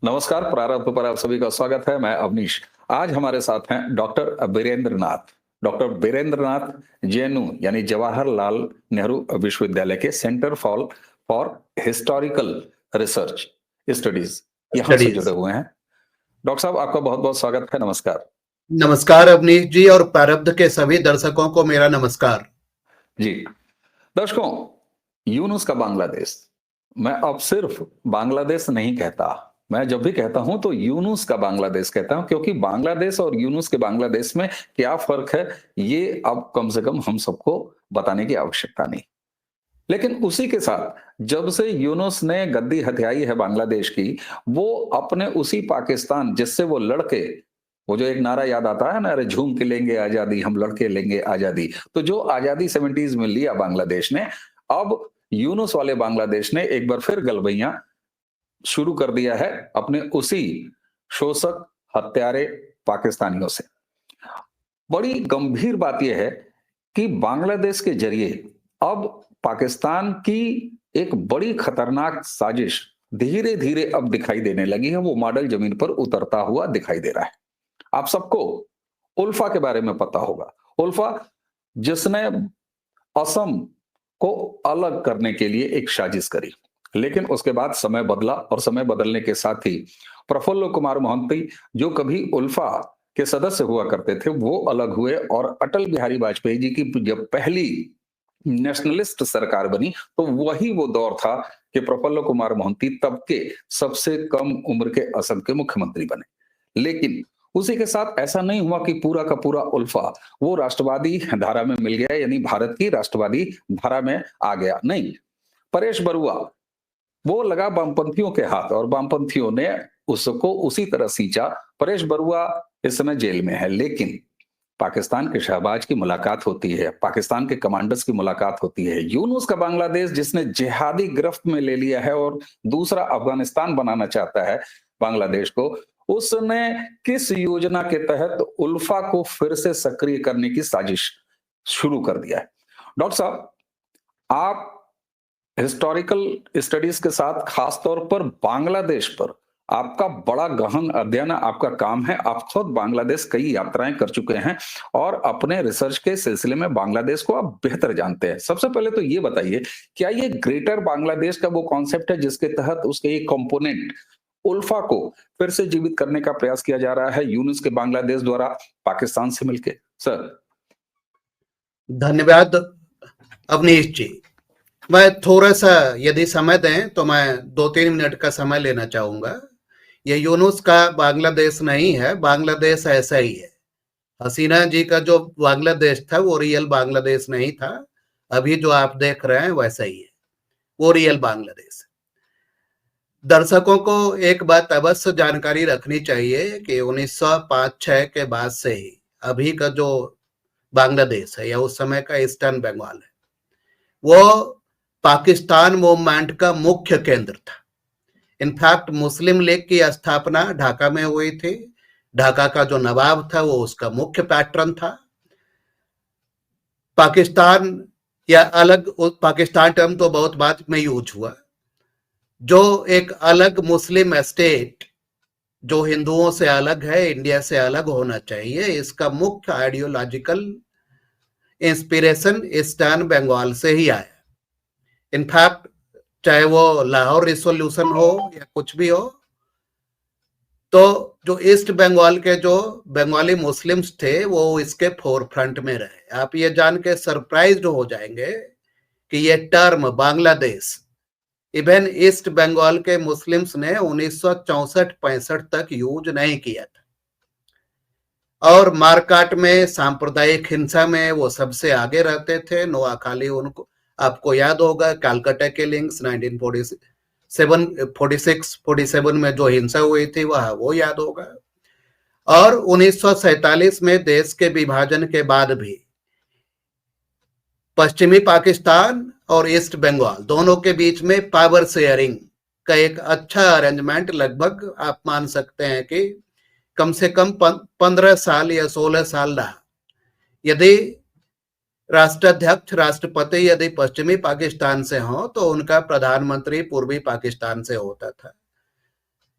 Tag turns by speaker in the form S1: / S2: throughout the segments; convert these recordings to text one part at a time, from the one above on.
S1: नमस्कार, प्रारंभ पर आप सभी का स्वागत है। मैं अवनीश। आज हमारे साथ हैं डॉक्टर वीरेंद्र नाथ। डॉक्टर वीरेंद्र नाथ जेएनयू यानी जवाहरलाल नेहरू विश्वविद्यालय के centre for historical research studies यहाँ से
S2: स्टडीज।
S1: जुड़े हुए हैं। डॉक्टर साहब, आपका बहुत-बहुत स्वागत है। नमस्कार।
S2: नमस्कार अवनीश जी और प्रारब्ध के सभी दर्शकों को मेरा नमस्कार।
S1: जी, दर्शकों, यूनुस का बांग्लादेश। मैं अब सिर्फ बांग्लादेश नहीं कहता, मैं जब भी कहता हूं तो यूनुस का बांग्लादेश कहता हूं, क्योंकि बांग्लादेश और यूनुस के बांग्लादेश में क्या फर्क है ये अब कम से कम हम सबको बताने की आवश्यकता नहीं। लेकिन उसी के साथ जब से यूनुस ने गद्दी हथियाई है बांग्लादेश की, वो अपने उसी पाकिस्तान जिससे वो लड़के, वो जो एक नारा याद आता है ना, अरे झूम के लेंगे आजादी, हम लड़के लेंगे आजादी। तो जो आजादी 70s में लिया बांग्लादेश ने, अब यूनुस वाले बांग्लादेश ने एक बार फिर गलबैयां शुरू कर दिया है अपने उसी शोषक हत्यारे पाकिस्तानियों से। बड़ी गंभीर बात यह है कि बांग्लादेश के जरिए अब पाकिस्तान की एक बड़ी खतरनाक साजिश धीरे धीरे अब दिखाई देने लगी है। वो मॉडल जमीन पर उतरता हुआ दिखाई दे रहा है। आप सबको उल्फा के बारे में पता होगा। उल्फा जिसने असम को अलग करने के लिए एक साजिश करी, लेकिन उसके बाद समय बदला और समय बदलने के साथ ही प्रफुल्ल कुमार मोहंती, जो कभी उल्फा के सदस्य हुआ करते थे, वो अलग हुए और अटल बिहारी वाजपेयी जी की जब पहली नेशनलिस्ट सरकार बनी तो वही वो दौर था कि प्रफुल्ल कुमार मोहंती तब के सबसे कम उम्र के असम के मुख्यमंत्री बने। लेकिन उसी के साथ ऐसा नहीं हुआ कि पूरा का पूरा उल्फा वो राष्ट्रवादी धारा में मिल गया, यानी भारत की राष्ट्रवादी धारा में आ गया। नहीं, परेश बरुआ वो लगा वामपंथियों के हाथ और वामपंथियों ने उसको उसी तरह सींचा। परेश बरुआ इस समय जेल में है, लेकिन पाकिस्तान के शहबाज की मुलाकात होती है, पाकिस्तान के कमांडर्स की मुलाकात होती है। यूनुस का बांग्लादेश जिसने जिहादी गिरफ्त में ले लिया है और दूसरा अफगानिस्तान बनाना चाहता है बांग्लादेश को, उसने किस योजना के तहत उल्फा को फिर से सक्रिय करने की साजिश शुरू कर दिया है? डॉक्टर साहब, आप हिस्टोरिकल स्टडीज के साथ खास तौर पर बांग्लादेश पर आपका बड़ा गहन अध्ययन आपका काम है। आप खुद बांग्लादेश कई यात्राएं कर चुके हैं और अपने रिसर्च के सिलसिले में बांग्लादेश को आप बेहतर जानते हैं। सबसे पहले तो ये बताइए, क्या ये ग्रेटर बांग्लादेश का वो कॉन्सेप्ट है जिसके तहत उसके एक कंपोनेंट उल्फा को फिर से जीवित करने का प्रयास किया जा रहा है यूनुस के बांग्लादेश द्वारा पाकिस्तान से मिलकर? सर
S2: धन्यवाद अवनीश जी। मैं थोड़ा सा यदि समय दें तो मैं 2-3 मिनट का समय लेना चाहूंगा। यह यूनुस का बांग्लादेश नहीं है, बांग्लादेश ऐसा ही है। हसीना जी का जो बांग्लादेश था वो रियल बांग्लादेश नहीं था। अभी जो आप देख रहे हैं वैसा ही है, वो रियल बांग्लादेश। दर्शकों को एक बात अवश्य जानकारी रखनी चाहिए कि 1905-6 के बाद से ही अभी का जो बांग्लादेश है या उस समय का ईस्टर्न बंगाल है, वो पाकिस्तान मूवमेंट का मुख्य केंद्र था। इनफैक्ट मुस्लिम लीग की स्थापना ढाका में हुई थी। ढाका का जो नवाब था वो उसका मुख्य पैट्रन था। पाकिस्तान या अलग, पाकिस्तान टर्म तो बहुत बाद में यूज हुआ। जो एक अलग मुस्लिम स्टेट जो हिंदुओं से अलग है, इंडिया से अलग होना चाहिए, इसका मुख्य आइडियोलॉजिकल इंस्पिरेशन ईस्टर्न बंगाल से ही आया। इनफैक्ट चाहे वो लाहौर रिसोल्यूशन हो या कुछ भी हो, तो जो ईस्ट बंगाल के जो बंगाली मुस्लिम्स थे वो इसके फोरफ्रंट में रहे। आप ये जान के सरप्राइज्ड हो जाएंगे कि ये term Bangladesh even East Bengal के मुस्लिम्स ने 1964-65 तक यूज नहीं किया था। और मारकाट में, सांप्रदायिक हिंसा में वो सबसे आगे रहते थे। नोआखाली, उनको आपको याद होगा कलकत्ता किलिंग्स 1946-47 में जो हिंसा हुई थी वह वो याद होगा। और 1947 में देश के विभाजन के बाद भी पश्चिमी पाकिस्तान और ईस्ट बंगाल दोनों के बीच में पावर शेयरिंग का एक अच्छा अरेंजमेंट लगभग आप मान सकते हैं कि कम से कम 15 साल या 16 साल रहा। यदि राष्ट्राध्यक्ष, राष्ट्रपति यदि पश्चिमी पाकिस्तान से हो तो उनका प्रधानमंत्री पूर्वी पाकिस्तान से होता था।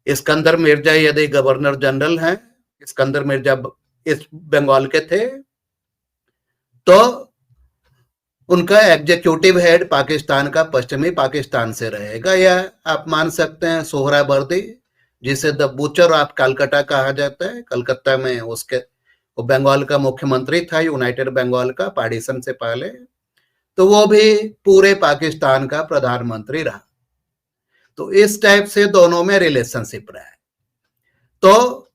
S2: इस्कंदर मिर्जा यदि गवर्नर जनरल हैं, इस्कंदर मिर्जा ईस्ट बंगाल के थे, तो उनका एग्जीक्यूटिव हेड पाकिस्तान का पश्चिमी पाकिस्तान से रहेगा। या आप मान सकते हैं सोहरावर्दी, जिसे द बूचर ऑफ कलकत्ता कहा जाता है, कलकत्ता में उसके वो बंगाल का मुख्यमंत्री था, यूनाइटेड बंगाल का, पार्टीशन से पहले, तो वो भी पूरे पाकिस्तान का प्रधानमंत्री रहा। तो इस टाइप से दोनों में रिलेशनशिप रहा है। तो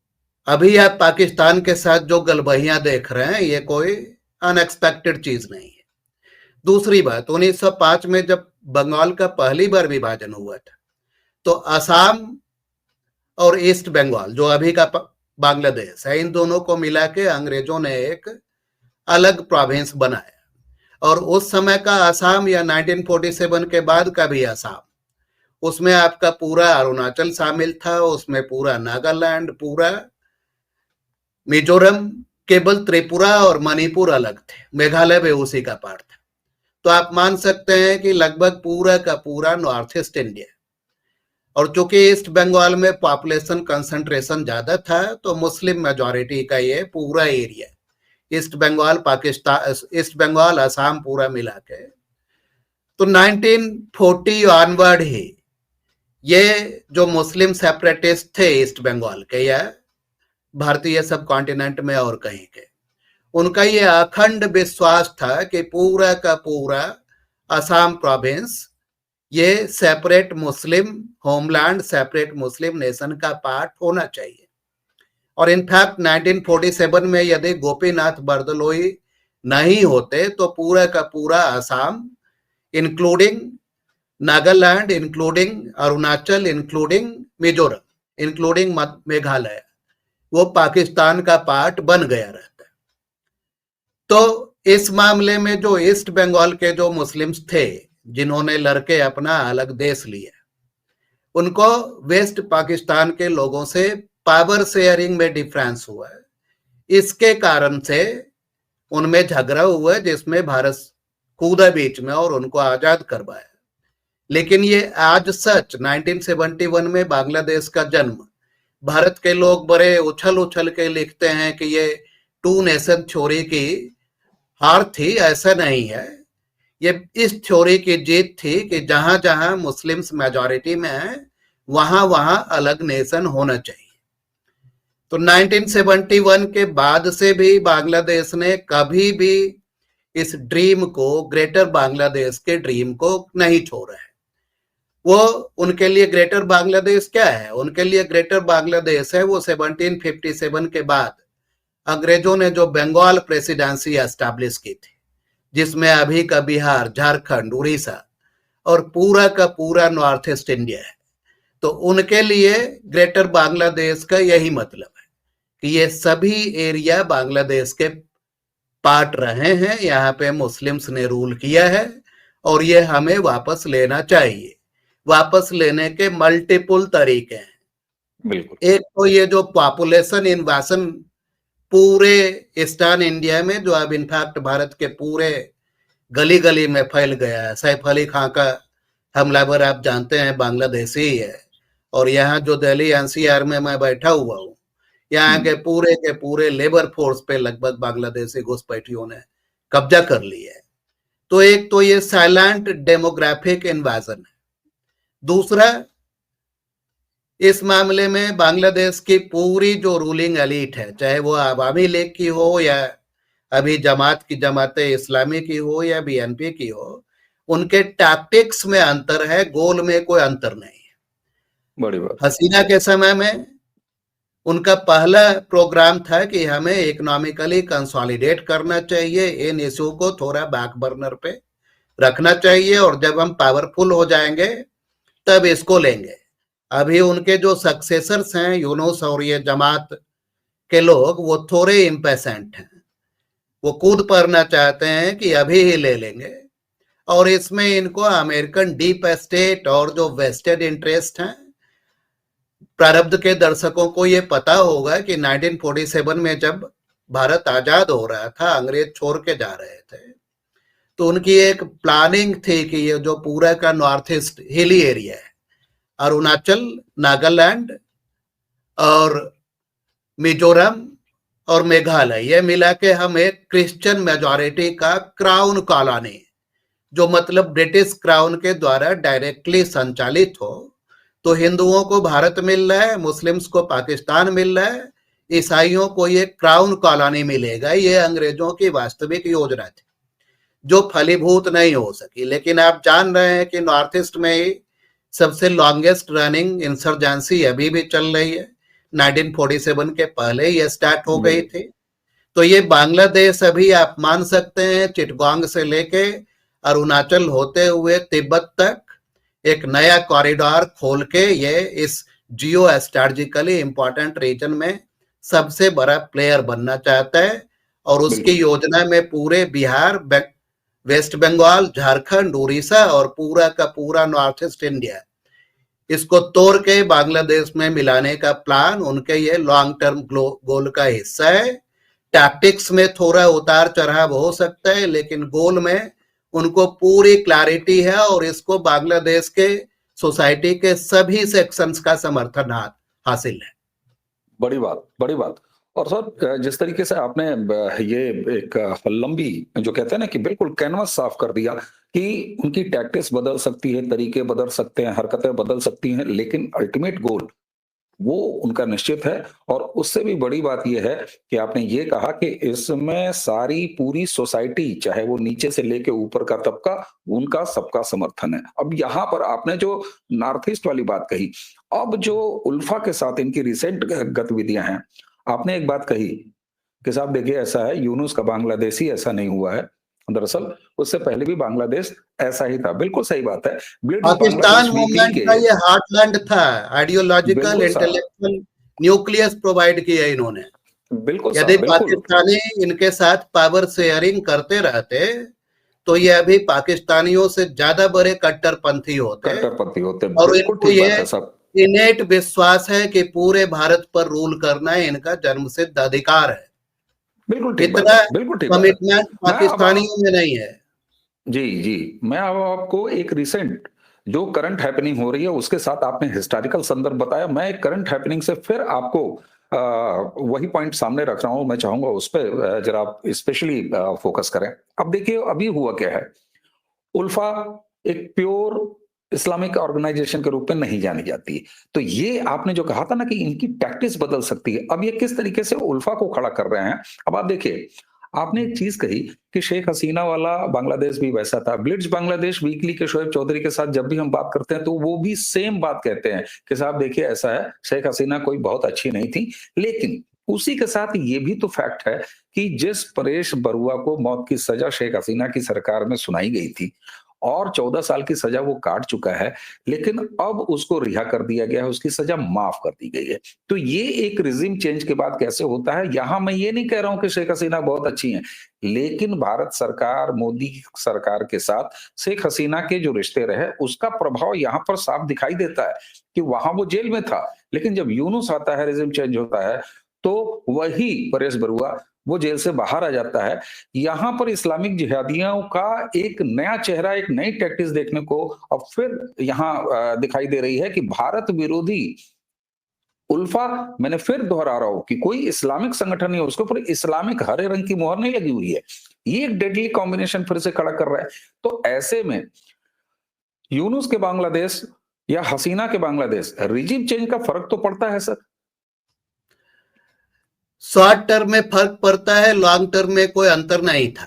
S2: अभी आप पाकिस्तान के साथ जो गलबहियां देख रहे हैं, ये कोई अनएक्सपेक्टेड चीज नहीं है। दूसरी बात, 1905 में जब बंगाल का पहली बार विभाजन हुआ था, तो असम और ईस्ट बंगाल, जो अभी का बांग्लादेश है, इन दोनों को मिला के अंग्रेजों ने एक अलग प्रोविंस बनाया। और उस समय का असम या 1947 के बाद का भी असम, उसमें आपका पूरा अरुणाचल शामिल था, उसमें पूरा नागालैंड, पूरा मिजोरम, केवल त्रिपुरा और मणिपुर अलग थे, मेघालय भी उसी का पार्ट था। तो आप मान सकते हैं कि लगभग पूरा का पूरा नॉर्थ ईस्ट इंडिया। और चूंकि ईस्ट बंगाल में पॉपुलेशन कंसंट्रेशन ज्यादा था, तो मुस्लिम मेजॉरिटी का ये पूरा area, East Bengal Pakistan, East Bengal Assam पूरा मिला के, तो 1940 ऑनवर्ड ही ये जो मुस्लिम सेपरेटिस्ट थे ईस्ट बंगाल के या भारतीय सब कॉन्टिनेंट में और कहीं के, उनका ये अखंड विश्वास था कि पूरा का पूरा असम प्रोविंस ये सेपरेट मुस्लिम होमलैंड, सेपरेट मुस्लिम नेशन का पार्ट होना चाहिए। और इनफैक्ट 1947 में यदि गोपीनाथ बरदलोई नहीं होते, तो पूरा का पूरा Assam, including Nagaland, including Arunachal, including Mizoram, including Meghalaya, वो पाकिस्तान का पार्ट बन गया रहता। तो इस मामले में जो ईस्ट बंगाल के जो मुस्लिम्स थे, जिन्होंने लड़के अपना अलग देश लिया, उनको वेस्ट पाकिस्तान के लोगों से पावर शेयरिंग में डिफरेंस हुआ है। इसके कारण से उनमें झगड़ा हुआ, जिसमें भारत कूदा बीच में और उनको आजाद करवाया। लेकिन ये आज सच 1971 में बांग्लादेश का जन्म, भारत के लोग बड़े उछल उछल के लिखते हैं कि ये टू नेशन थ्योरी की हार थी, ऐसा नहीं है। ये इस थ्योरी की जीत थी कि जहां जहां मुस्लिम्स मेजॉरिटी में है, वहां वहां अलग नेशन होना चाहिए। तो 1971 के बाद से भी बांग्लादेश ने कभी भी इस ड्रीम को, ग्रेटर बांग्लादेश के ड्रीम को नहीं छोड़ा है। वो उनके लिए ग्रेटर बांग्लादेश क्या है? उनके लिए ग्रेटर बांग्लादेश है वो 1757 के बाद अंग्रेजों ने जो बंगाल प्रेसिडेंसी एस्टैब्लिश की थी, जिसमें अभी का बिहार, झारखंड, उड़ीसा और पूरा का पूरा नॉर्थ ईस्ट इंडिया है। तो उनके लिए ग्रेटर बांग्लादेश का यही मतलब है कि ये सभी एरिया बांग्लादेश के पार्ट रहे हैं, यहाँ पे मुस्लिम्स ने रूल किया है और ये हमें वापस लेना चाहिए। वापस लेने के मल्टीपल तरीके हैं।
S1: बिल्कुल।
S2: एक तो ये जो पॉपुलेशन इन्वेशन पूरे ईस्टर्न इंडिया में, जो अब इनफैक्ट भारत के पूरे गली गली में फैल गया है। सैफ अली खां का हमलावर आप जानते हैं बांग्लादेशी ही है, और यहाँ जो दिल्ली एनसीआर में मैं बैठा हुआ हूँ, यहाँ के पूरे लेबर फोर्स पे लगभग बांग्लादेशी घुसपैठियों ने कब्जा कर लिया है। तो एक तो ये साइलेंट डेमोग्राफिक इन्वेजन है। दूसरा, इस मामले में बांग्लादेश की पूरी जो रूलिंग एलीट है, चाहे वो अवामी लीग की हो या अभी जमाते इस्लामी की हो या बीएनपी की हो, उनके टैक्टिक्स में अंतर है, गोल में कोई अंतर नहीं है।
S1: बड़ी बात।
S2: हसीना के समय में उनका पहला प्रोग्राम था कि हमें इकोनॉमिकली कंसोलिडेट करना चाहिए, इन इशू को थोड़ा बैक बर्नर पे रखना चाहिए, और जब हम पावरफुल हो जाएंगे तब इसको लेंगे। अभी उनके जो सक्सेसर्स हैं, यूनुस और ये जमात के लोग, वो थोड़े इम्पेशेंट हैं, वो कूद पड़ना चाहते हैं कि अभी ही ले लेंगे। और इसमें इनको अमेरिकन डीप स्टेट और जो वेस्टेड इंटरेस्ट हैं, प्रारब्ध के दर्शकों को ये पता होगा कि 1947 में जब भारत आजाद हो रहा था, अंग्रेज छोड़ के जा रहे थे, तो उनकी एक प्लानिंग थी कि ये जो पूरा का नॉर्थ ईस्ट हिली एरिया है, अरुणाचल, नागालैंड और मिजोरम और मेघालय, ये मिला के हम एक क्रिश्चियन मेजॉरिटी का क्राउन कॉलोनी, जो मतलब ब्रिटिश क्राउन के द्वारा डायरेक्टली संचालित हो। तो हिंदुओं को भारत मिल रहा है, मुस्लिम्स को पाकिस्तान मिल रहा है, ईसाइयों को ये क्राउन कॉलोनी मिलेगा। ये अंग्रेजों की वास्तविक योजना थी जो फलीभूत नहीं हो सकी। लेकिन आप जान रहे हैं कि नॉर्थ ईस्ट में ही सबसे लॉन्गेस्ट रनिंग इंसर्जेंसी अभी भी चल रही है। 1947 के पहले ये स्टार्ट हो गई थी। तो ये बांग्लादेश अभी आप मान सकते हैं चिटगांग से लेके अरुणाचल होते हुए तिब्बत तक एक नया कॉरिडोर खोल के ये इस जियो स्ट्रेटेजिकली इंपॉर्टेंट रीजन में सबसे बड़ा प्लेयर बनना चाहता है। और उसकी योजना में पूरे बिहार, वेस्ट बंगाल, झारखंड, उड़ीसा और पूरा का पूरा नॉर्थ ईस्ट इंडिया, इसको तोड़ के बांग्लादेश में मिलाने का प्लान उनके ये लॉन्ग टर्म गोल का हिस्सा है। टैक्टिक्स में थोड़ा उतार चढ़ाव हो सकता है, लेकिन गोल में उनको पूरी क्लैरिटी है और इसको बांग्लादेश के सोसाइटी के सभी सेक्शंस का समर्थन हासिल है।
S1: बड़ी बात, बड़ी बात। और सर जिस तरीके से आपने ये एक लंबी जो कहते हैं ना कि बिल्कुल कैनवस साफ कर दिया कि उनकी टैक्टिक्स बदल सकती है, तरीके बदल सकते हैं, हरकतें बदल सकती हैं, लेकिन अल्टीमेट गोल वो उनका निश्चित है। और उससे भी बड़ी बात यह है कि आपने ये कहा कि इसमें सारी पूरी सोसाइटी, चाहे वो नीचे से लेके ऊपर का तबका, उनका सबका समर्थन है। अब यहाँ पर आपने जो नॉर्थ ईस्ट वाली बात कही, अब जो उल्फा के साथ इनकी रिसेंट गतिविधियां हैं, आपने एक बात कही कि साहब देखिए ऐसा है, यूनुस का बांग्लादेशी ऐसा नहीं हुआ है, दरअसल उससे पहले भी बांग्लादेश ऐसा ही था। बिल्कुल सही बात है। Blitz
S2: Pakistan
S1: Bangladesh weekly
S2: movement का
S1: के
S2: ये हार्टलैंड था, आइडियोलॉजिकल
S1: बिल्कुल साहब,
S2: इंटेलेक्चुअल न्यूक्लियस प्रोवाइड किया इन्होंने।
S1: बिल्कुल
S2: यदि
S1: साहब, बिल्कुल
S2: पाकिस्तानी इनके साथ पावर शेयरिंग करते रहते तो ये अभी पाकिस्तानियों से ज्यादा बड़े कट्टरपंथी होते।
S1: कट्टरपंथी होते।
S2: और
S1: बिल्कुल
S2: इनको
S1: ठीक
S2: ये
S1: बात है साहब,
S2: इनेट विश्वास है कि पूरे भारत पर रूल करना इनका जन्मसिद्ध अधिकार है।
S1: बिल्कुल ठीक बात
S2: इतना
S1: है, बिल्कुल ठीक बात है।
S2: कमिटमेंट
S1: मैं अब
S2: पाकिस्तानियों में नहीं है।
S1: जी, मैं अब आपको एक रिसेंट जो करंट हैपनिंग हो रही है उसके साथ आपने हिस्टोरिकल संदर्भ बताया, मैं एक करंट हैपनिंग से फिर आपको वही पॉइंट सामने रख रहा हूं। मैं चाहूंगा उस पर जरा आप स्पेशली फोकस करें। अब देखिए अभी हुआ क्या है, उल्फा एक प्योर इस्लामिक ऑर्गेनाइजेशन के रूप में नहीं जानी जाती। तो ये आपने जो कहा था ना कि इनकी टैक्टिक्स बदल सकती है, अब ये किस तरीके से उल्फा को खड़ा कर रहे हैं। अब आप देखिए, आपने एक चीज कही कि शेख हसीना वाला बांग्लादेश भी वैसा था। ब्लिट्स बांग्लादेश वीकली के शोएब चौधरी के साथ जब भी हम बात करते हैं तो वो भी सेम बात कहते हैं कि साहब देखिए ऐसा है, शेख हसीना कोई बहुत अच्छी नहीं थी। लेकिन उसी के साथ ये भी तो फैक्ट है कि जिस परेश बरुआ को मौत की सजा शेख हसीना की सरकार में सुनाई गई थी और 14 साल की सजा वो काट चुका है, लेकिन अब उसको रिहा कर दिया गया है, उसकी सजा माफ कर दी गई है। तो ये एक रिजिम चेंज के बाद कैसे होता है, यहां मैं ये नहीं कह रहा हूं कि शेख हसीना बहुत अच्छी हैं, लेकिन भारत सरकार, मोदी सरकार के साथ शेख हसीना के जो रिश्ते रहे उसका प्रभाव यहां पर साफ दिखाई देता है कि वहां वो जेल में था, लेकिन जब यूनुस आता है, रिजिम चेंज होता है, तो वही परेश बरुआ वो जेल से बाहर आ जाता है। यहां पर इस्लामिक जिहादियों का एक नया चेहरा, एक नई टैक्टिक्स देखने को अब फिर यहां दिखाई दे रही है कि भारत विरोधी उल्फा, मैंने फिर दोहरा रहा हूं कि कोई इस्लामिक संगठन नहीं है, उसके ऊपर इस्लामिक हरे रंग की मोहर नहीं लगी हुई है। ये एक डेडली कॉम्बिनेशन फिर से खड़ा कर रहा है। तो ऐसे में यूनुस के बांग्लादेश या हसीना के बांग्लादेश, रिजिम चेंज का फर्क तो पड़ता है सर।
S2: शॉर्ट टर्म में फर्क पड़ता है, लॉन्ग टर्म में कोई अंतर नहीं था।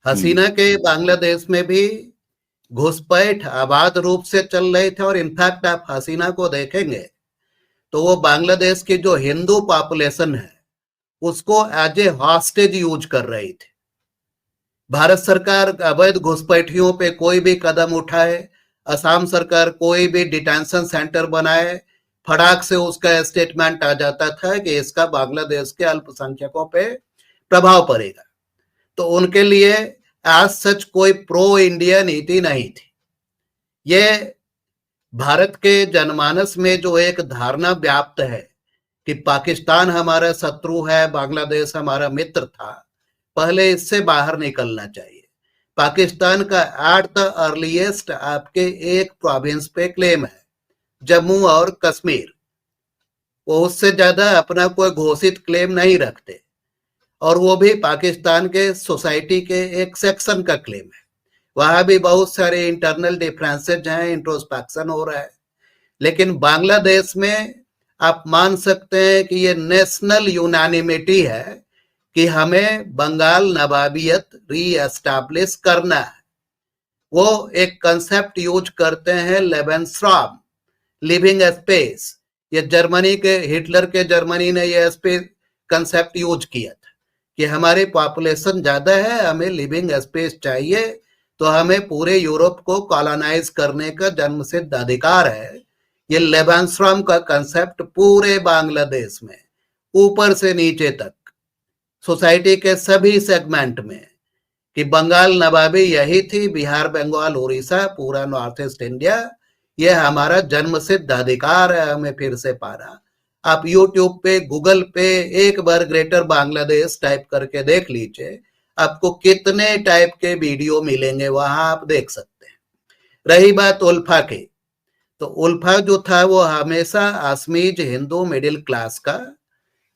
S2: हसीना के बांग्लादेश में भी घुसपैठ आबाद रूप से चल रहे थे और इनफैक्ट आप हसीना को देखेंगे तो वो बांग्लादेश की जो हिंदू पॉपुलेशन है उसको एज ए हॉस्टेज यूज कर रही थी। भारत सरकार अवैध घुसपैठियों पे कोई भी कदम उठाए, असम सरकार कोई भी डिटेंशन सेंटर बनाए, फटाक से उसका स्टेटमेंट आ जाता था कि इसका बांग्लादेश के अल्पसंख्यकों पे प्रभाव पड़ेगा। तो उनके लिए आज सच कोई प्रो इंडिया नीति नहीं थी। ये भारत के जनमानस में जो एक धारणा व्याप्त है कि पाकिस्तान हमारा शत्रु है, बांग्लादेश हमारा मित्र था, पहले इससे बाहर निकलना चाहिए। पाकिस्तान का एट द अर्लीस्ट आपके एक प्रोविंस पे क्लेम है, जम्मू और कश्मीर। वो उससे ज्यादा अपना कोई घोषित क्लेम नहीं रखते, और वो भी पाकिस्तान के सोसाइटी के एक सेक्शन का क्लेम है। वहां भी बहुत सारे इंटरनल डिफरेंसेज हैं, इंट्रोस्पेक्शन हो रहा है। लेकिन बांग्लादेश में आप मान सकते हैं कि ये नेशनल यूनानिमिटी है कि हमें बंगाल नवाबियत री एस्टैब्लिश करना है। वो एक कंसेप्ट यूज करते हैं लेबेनस्ट्रॉम, लिविंग स्पेस। ये जर्मनी के, हिटलर के जर्मनी ने ये स्पेस कंसेप्ट यूज किया था कि हमारी पॉपुलेशन ज्यादा है, हमें लिविंग स्पेस चाहिए, तो हमें पूरे यूरोप को कॉलोनाइज करने का जन्मसिद्ध अधिकार है। ये लेबेनस्ट्रॉम का कंसेप्ट पूरे बांग्लादेश में ऊपर से नीचे तक सोसाइटी के सभी सेगमेंट में, कि बंगाल नवाबी यही थी, बिहार, बंगाल, उड़ीसा, पूरा नॉर्थ ईस्ट इंडिया, ये हमारा जन्मसिद्ध अधिकार है, हमें फिर से पाना। आप यूट्यूब पे, गूगल पे एक बार ग्रेटर बांग्लादेश टाइप करके देख लीजिए, आपको कितने टाइप के वीडियो मिलेंगे, वहां आप देख सकते हैं। रही बात उल्फा की, तो उल्फा जो था वो हमेशा असमीज हिंदू मिडिल क्लास का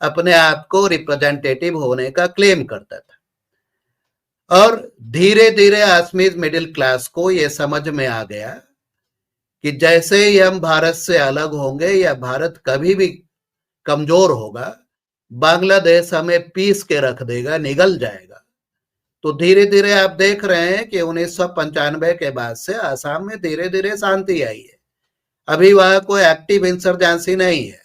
S2: अपने आप को रिप्रेजेंटेटिव होने का क्लेम करता था, और धीरे धीरे असमीज मिडिल क्लास को ये समझ में आ गया कि जैसे ही हम भारत से अलग होंगे या भारत कभी भी कमजोर होगा, बांग्लादेश हमें पीस के रख देगा, निगल जाएगा। तो धीरे धीरे आप देख रहे हैं कि 1995 के बाद से असम में धीरे धीरे शांति आई है। अभी वहां कोई एक्टिव इंसर्जेंसी नहीं है,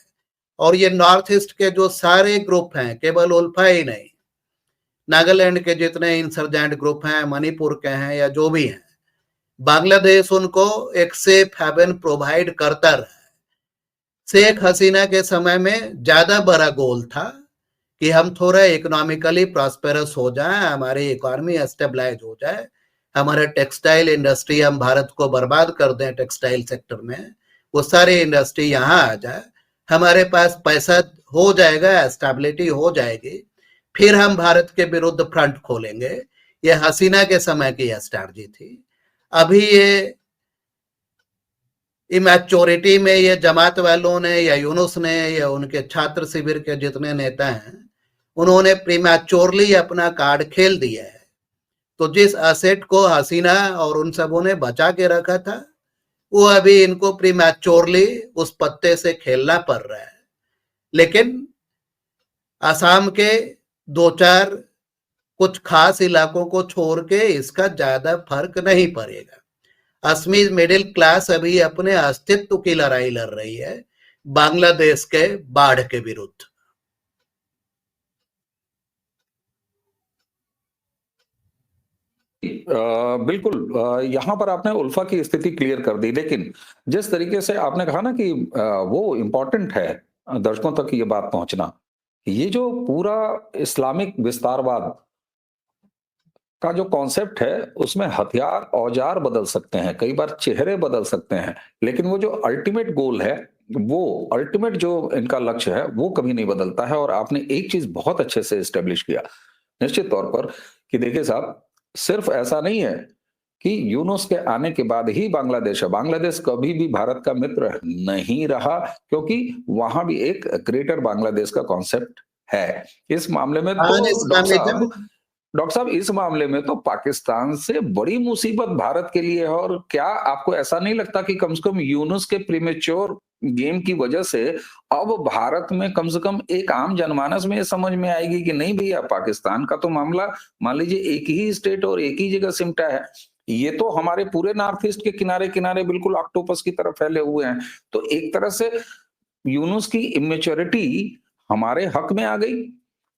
S2: और ये नॉर्थ ईस्ट के जो सारे ग्रुप हैं, केवल उल्फा ही नहीं, नागालैंड के जितने इंसर्जेंट ग्रुप हैं, मणिपुर के हैं या जो भी हैं, बांग्लादेश उनको एक सेफ हेवन प्रोवाइड करता रहा। शेख हसीना के समय में ज्यादा बड़ा गोल था कि हम थोड़ा इकोनॉमिकली प्रॉस्पेरस हो जाए, हमारी इकोनॉमी स्टेबलाइज हो जाए, हमारा टेक्सटाइल इंडस्ट्री, हम भारत को बर्बाद कर दें टेक्सटाइल सेक्टर में, वो सारी इंडस्ट्री यहाँ आ जाए, हमारे पास पैसा हो जाएगा, स्टेबिलिटी हो जाएगी, फिर हम भारत के विरुद्ध फ्रंट खोलेंगे। ये हसीना के समय की स्ट्रैटेजी थी। अभी ये इमैच्योरिटी में ये जमात वालों ने या यूनुस ने या उनके छात्र शिविर के जितने नेता हैं, उन्होंने प्रीमैच्योरली अपना कार्ड खेल दिया है। तो जिस एसेट को हसीना और उन सबों ने बचा के रखा था, वो अभी इनको प्रीमैच्योरली उस पत्ते से खेलना पड़ रहा है। लेकिन असम के दो चार कुछ खास इलाकों को छोड़ के इसका ज्यादा फर्क नहीं पड़ेगा। असमीज मिडिल क्लास अभी अपने अस्तित्व की लड़ाई लड़ रही है बांग्लादेश के बाढ़ के विरुद्ध।
S1: बिल्कुल, यहाँ पर आपने उल्फा की स्थिति क्लियर कर दी, लेकिन जिस तरीके से आपने कहा ना कि वो इम्पोर्टेंट है दर्शकों तक ये बात पहुंचना, ये जो पूरा इस्लामिक विस्तारवाद का जो कॉन्सेप्ट है, उसमें हथियार, औजार बदल सकते हैं, कई बार चेहरे बदल सकते हैं, लेकिन वो जो अल्टीमेट गोल है, वो अल्टीमेट जो इनका लक्ष्य है, वो कभी नहीं बदलता है। और आपने एक चीज बहुत अच्छे से एस्टेब्लिश किया निश्चित तौर पर कि देखिए साहब, सिर्फ ऐसा नहीं है कि यूनुस के आने के बाद ही बांग्लादेश है। बांग्लादेश कभी भी भारत का मित्र नहीं रहा, क्योंकि वहां भी एक ग्रेटर बांग्लादेश का कॉन्सेप्ट है। इस मामले में तो डॉक्टर साहब इस मामले में तो पाकिस्तान से बड़ी मुसीबत भारत के लिए है। और क्या आपको ऐसा नहीं लगता कि कम से कम यूनुस के प्रीमेच्योर गेम की वजह से अब भारत में कम से कम एक आम जनमानस में ये समझ में आएगी कि नहीं भैया, पाकिस्तान का तो मामला मान लीजिए एक ही स्टेट और एक ही जगह सिमटा है, ये तो हमारे पूरे नॉर्थ ईस्ट के किनारे किनारे बिल्कुल ऑक्टोपस की तरह फैले हुए हैं। तो एक तरह से यूनुस की इमेच्योरिटी हमारे हक में आ गई।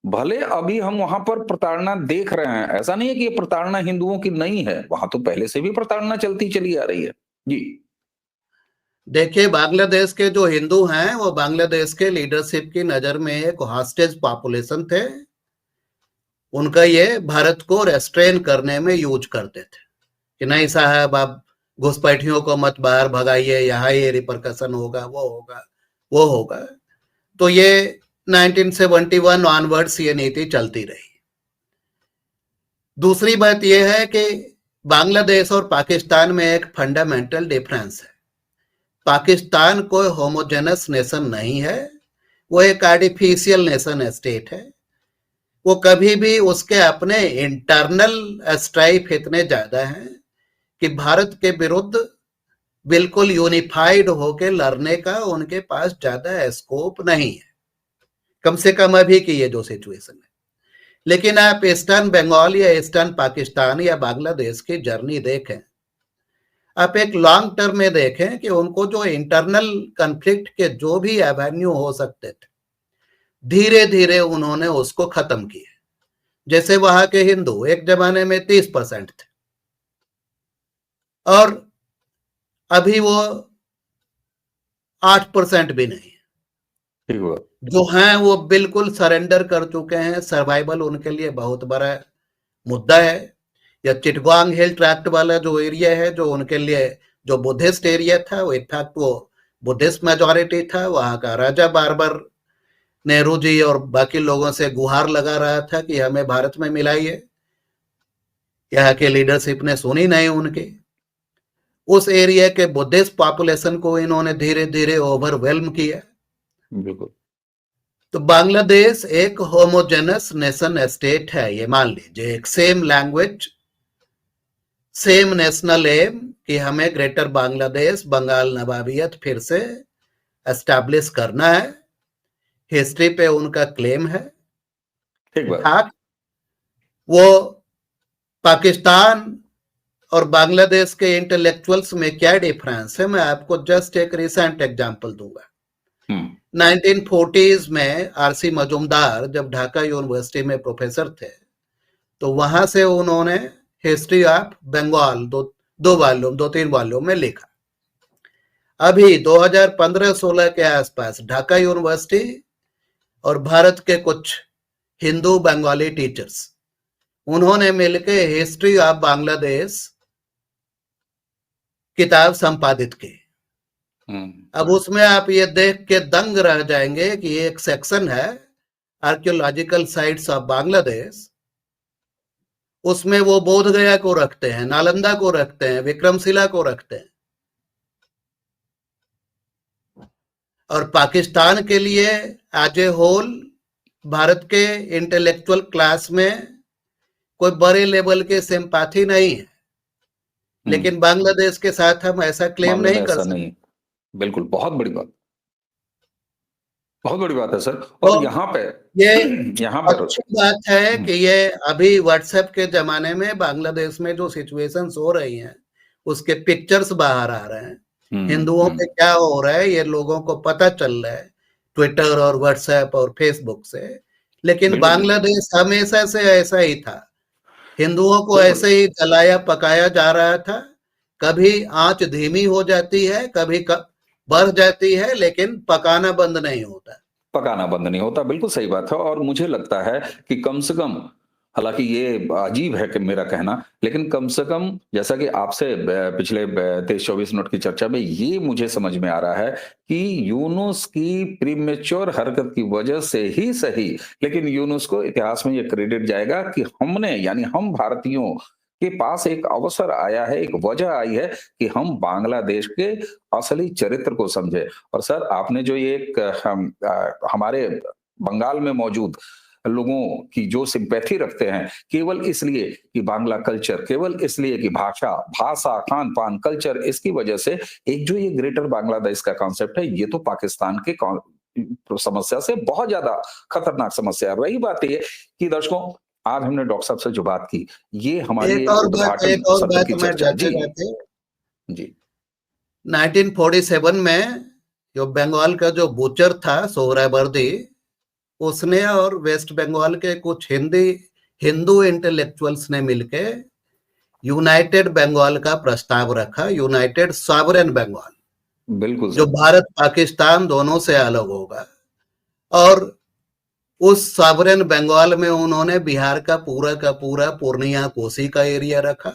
S1: भले अभी हम वहां पर प्रताड़ना देख रहे हैं, ऐसा नहीं है कि ये प्रताड़ना हिंदुओं की नहीं है, वहां तो पहले से भी प्रताड़ना चलती चली आ रही है। जी
S2: देखिए, बांग्लादेश के जो हिंदू हैं वो बांग्लादेश के लीडरशिप की नजर में एक हॉस्टेज पॉपुलेशन थे। उनका ये भारत को रेस्ट्रेन करने में यूज करते थे कि नहीं साहब, आप घुसपैठियों को मत बाहर भगाइए, यहाँ ये रिपरकशन होगा, वो होगा, वो होगा। तो ये 1971 ऑनवर्ड्स ये नीति चलती रही। दूसरी बात यह है कि बांग्लादेश और पाकिस्तान में एक फंडामेंटल डिफरेंस है। पाकिस्तान कोई होमोजेनस नेशन नहीं है, वो एक आर्टिफिशियल नेशन स्टेट है। वो कभी भी उसके अपने इंटरनल स्ट्राइफ इतने ज्यादा हैं कि भारत के विरुद्ध बिल्कुल यूनिफाइड होके लड़ने का उनके पास ज्यादा स्कोप नहीं है, कम से कम अभी की ये जो सिचुएशन है। लेकिन आप ईस्टर्न बंगाल या ईस्टर्न पाकिस्तान या बांग्लादेश की जर्नी देखें, आप एक लॉन्ग टर्म में देखें कि उनको जो इंटरनल कन्फ्लिक्ट के जो भी एवेन्यू हो सकते थे, धीरे धीरे उन्होंने उसको खत्म किया। जैसे वहां के हिंदू एक जमाने में 30% थे और अभी वो 8% भी नहीं।
S1: ठीक हुआ।
S2: जो हैं वो बिल्कुल सरेंडर कर चुके हैं। सर्वाइवल उनके लिए बहुत बड़ा मुद्दा है। या चिटगांग हिल ट्रैक्ट वाला जो एरिया है, जो उनके लिए जो बुद्धिस्ट एरिया था, वो इनफैक्ट वो बुद्धिस्ट मेजॉरिटी था। वहां का राजा बार बार नेहरू जी और बाकी लोगों से गुहार लगा रहा था कि हमें भारत में मिलाइए। यहाँ के लीडरशिप ने सुनी नहीं उनकी। उस एरिया के बुद्धिस्ट पॉपुलेशन को इन्होंने धीरे धीरे ओवरवेल्म किया।
S1: बिल्कुल।
S2: तो बांग्लादेश एक होमोजेनस नेशन स्टेट है, ये मान लीजिए। एक same language, same national aim कि हमें ग्रेटर बांग्लादेश, बंगाल नवाबियत फिर से एस्टैब्लिश करना है। हिस्ट्री पे उनका क्लेम है।
S1: ठीक बात।
S2: हाँ, वो पाकिस्तान और बांग्लादेश के इंटेलेक्चुअल्स में क्या डिफरेंस है, मैं आपको जस्ट एक रिसेंट एग्जांपल दूंगा। 1940s में आरसी मजूमदार जब ढाका यूनिवर्सिटी में प्रोफेसर थे, तो वहां से उन्होंने हिस्ट्री ऑफ बंगाल दो तीन वॉल्यूम में लिखा। अभी 2015-16 के आसपास ढाका यूनिवर्सिटी और भारत के कुछ हिंदू बंगाली टीचर्स, उन्होंने मिलकर हिस्ट्री ऑफ बांग्लादेश किताब संपादित की। अब उसमें आप ये देख के दंग रह जाएंगे कि एक सेक्शन है आर्कियोलॉजिकल साइट्स ऑफ बांग्लादेश। उसमें वो बोध गया को रखते हैं, नालंदा को रखते हैं, विक्रमशिला को रखते हैं। और पाकिस्तान के लिए एज ए होल भारत के इंटेलेक्चुअल क्लास में कोई बड़े लेवल के सिंपैथी नहीं है। लेकिन बांग्लादेश के साथ हम ऐसा क्लेम नहीं कर सकते।
S1: नहीं, बिल्कुल। बहुत बड़ी बात, बहुत बड़ी बात है सर। और
S2: तो
S1: यहाँ पे
S2: ये अच्छी बात है कि ये अभी व्हाट्सएप के जमाने में बांग्लादेश में जो सिचुएशंस हो रही हैं, उसके पिक्चर्स बाहर आ रहे हैं। हिंदुओं पे क्या हो रहा है ये लोगों को पता चल रहा है ट्विटर और व्हाट्सएप और फेसबुक से। लेकिन बांग्लादेश हमेशा से ऐसा ही था। हिंदुओं को ऐसे ही जलाया पकाया जा रहा था। कभी आंच धीमी हो जाती है, कभी बढ़ जाती है, लेकिन पकाना बंद नहीं होता।
S1: पकाना बंद नहीं होता, बिल्कुल सही बात है। और मुझे लगता है कि कम से कम, हालांकि ये अजीब है कि मेरा कहना, लेकिन कम से कम जैसा कि आपसे पिछले 23-24 मिनट की चर्चा में ये मुझे समझ में आ रहा है कि यूनुस की प्रीमेच्योर हरकत की वजह से ही सही, लेकिन यूनुस को इतिहास में ये क्रेडिट जाएगा कि हमने, यानी हम भारतीयों के पास एक अवसर आया है, एक वजह आई है कि हम बांग्लादेश के असली चरित्र को समझे। और सर, आपने जो ये हमारे बंगाल में मौजूद लोगों की जो सिंपैथी रखते हैं केवल इसलिए कि बांग्ला कल्चर, केवल इसलिए कि भाषा, खान पान, कल्चर, इसकी वजह से एक जो ये ग्रेटर बांग्लादेश का कॉन्सेप्ट है, ये तो पाकिस्तान के समस्या से बहुत ज्यादा खतरनाक समस्या है। रही बात ये कि दर्शकों, आज हमने डॉक्टर साहब से जो बात की, ये हमारी
S2: एक और बात
S1: की चर्चा। जी
S2: 1947 में जो बंगाल का जो बूचर था सोहरावर्दी, उसने और वेस्ट बंगाल के कुछ हिंदू इंटेलेक्चुअल्स ने मिलके यूनाइटेड बंगाल का प्रस्ताव रखा। यूनाइटेड सॉवरेन बंगाल,
S1: बिल्कुल,
S2: जो भारत पाकिस्तान दोनों से अलग होगा। और उस सॉवरेन बंगाल में उन्होंने बिहार का पूरा पूर्णिया कोसी का एरिया रखा,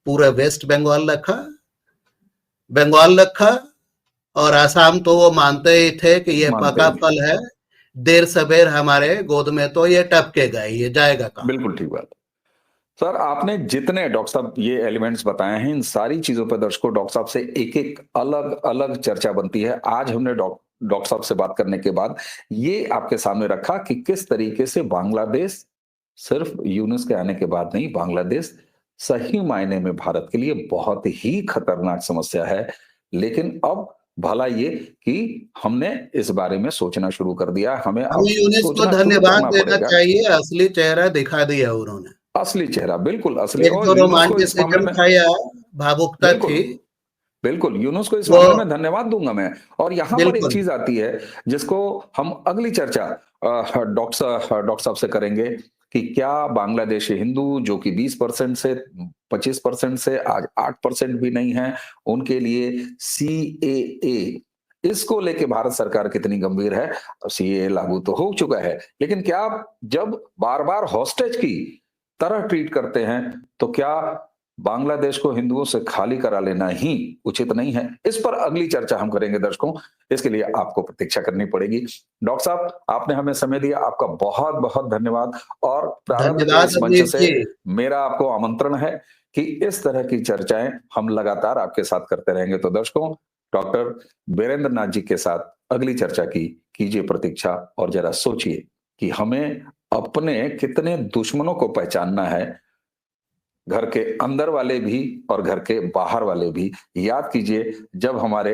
S2: पूरा वेस्ट बंगाल रखा। और आसाम तो वो मानते ही थे कि ये पका फल है, देर सवेर हमारे गोद में तो ये टपकेगा, ये जाएगा कहाँ।
S1: बिल्कुल ठीक बात सर। आपने जितने डॉक्टर साहब ये एलिमेंट्स बताए हैं, इन सारी चीजों पर दर्शकों डॉक्टर साहब से एक एक अलग अलग चर्चा बनती है। आज हमने डॉक्टर साहब से बात करने के बाद ये आपके सामने रखा कि किस तरीके से बांग्लादेश सिर्फ यूनुस के आने के बाद नहीं, बांग्लादेश सही मायने में भारत के लिए बहुत ही खतरनाक समस्या है। लेकिन अब भला ये कि हमने इस बारे में सोचना शुरू कर दिया, हमें अब
S2: हमें यूनुस को
S1: सोचना शुरू
S2: धन्यवाद
S1: करना
S2: देना
S1: पड़ेगा।
S2: चाहिए, असली चेहरा दिखा दिया उन्होंने।
S1: असली चेहरा, बिल्कुल असली।
S2: एक
S1: और
S2: जो
S1: यूनुस को इस मामले
S2: रोमांटिसिज्म
S1: में
S2: था या भावुकता
S1: बिल्कुल,
S2: थी,
S1: बिल्कुल यूनुस को इस
S2: वो
S1: मामले में धन्यवाद दूंगा मैं। और यहाँ पर एक
S2: बिल्कुल
S1: चीज आती है जिसको हम अगली चर्चा डॉक्टर साहब से करेंगे कि क्या बांग्लादेशी हिंदू जो कि 20% से 25% से आज 8% भी नहीं है, उनके लिए सीएए इसको लेके भारत सरकार कितनी गंभीर है। सीएए लागू तो हो चुका है, लेकिन क्या जब बार बार हॉस्टेज की तरह ट्रीट करते हैं तो क्या बांग्लादेश को हिंदुओं से खाली करा लेना ही उचित नहीं है? इस पर अगली चर्चा हम करेंगे दर्शकों, इसके लिए आपको प्रतीक्षा करनी पड़ेगी। डॉक्टर साहब, आपने हमें समय दिया, आपका बहुत बहुत धन्यवाद। और प्रारंभ के
S2: धन्यवाद
S1: इस मंच
S2: अमीर
S1: से
S2: जी।
S1: मेरा आपको आमंत्रण है कि इस तरह की चर्चाएं हम लगातार आपके साथ करते रहेंगे। तो दर्शकों, डॉक्टर बीरेंद्र नाथ जी के साथ अगली चर्चा की कीजिए प्रतीक्षा और जरा सोचिए कि हमें अपने कितने दुश्मनों को पहचानना है, घर के अंदर वाले भी और घर के बाहर वाले भी। याद कीजिए जब हमारे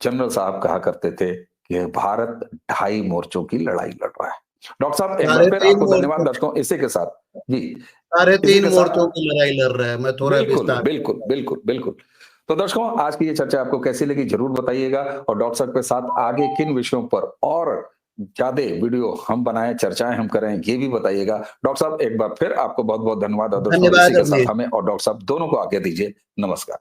S1: जनरल साहब कहा करते थे कि भारत 2.5 मोर्चों की लड़ाई लड़ रहा है। डॉक्टर साहब, एक बार
S2: साढ़े
S1: फिर
S2: तीन
S1: आपको धन्यवाद
S2: मोर्चों
S1: दर्शकों। इसी के साथ जी,
S2: साढ़े
S1: इसी
S2: तीन
S1: के
S2: मोर्चों
S1: साथ
S2: की लड़ाई लड़ रहा है। मैं थोड़ा
S1: बिल्कुल
S2: विस्तार
S1: बिल्कुल बिल्कुल बिल्कुल। तो दर्शकों, आज की ये चर्चा आपको कैसी लगी जरूर बताइएगा, और डॉक्टर साहब के साथ आगे किन विषयों पर और ज्यादा वीडियो हम बनाएं, चर्चाएं हम करें, ये भी बताइएगा। डॉक्टर साहब, एक बार फिर आपको बहुत बहुत धन्यवाद। और दोस्तों, इसी
S2: धन्यवाद
S1: के
S2: अमीर।
S1: साथ हमें और डॉक्टर साहब दोनों को आज्ञा दीजिए। नमस्कार।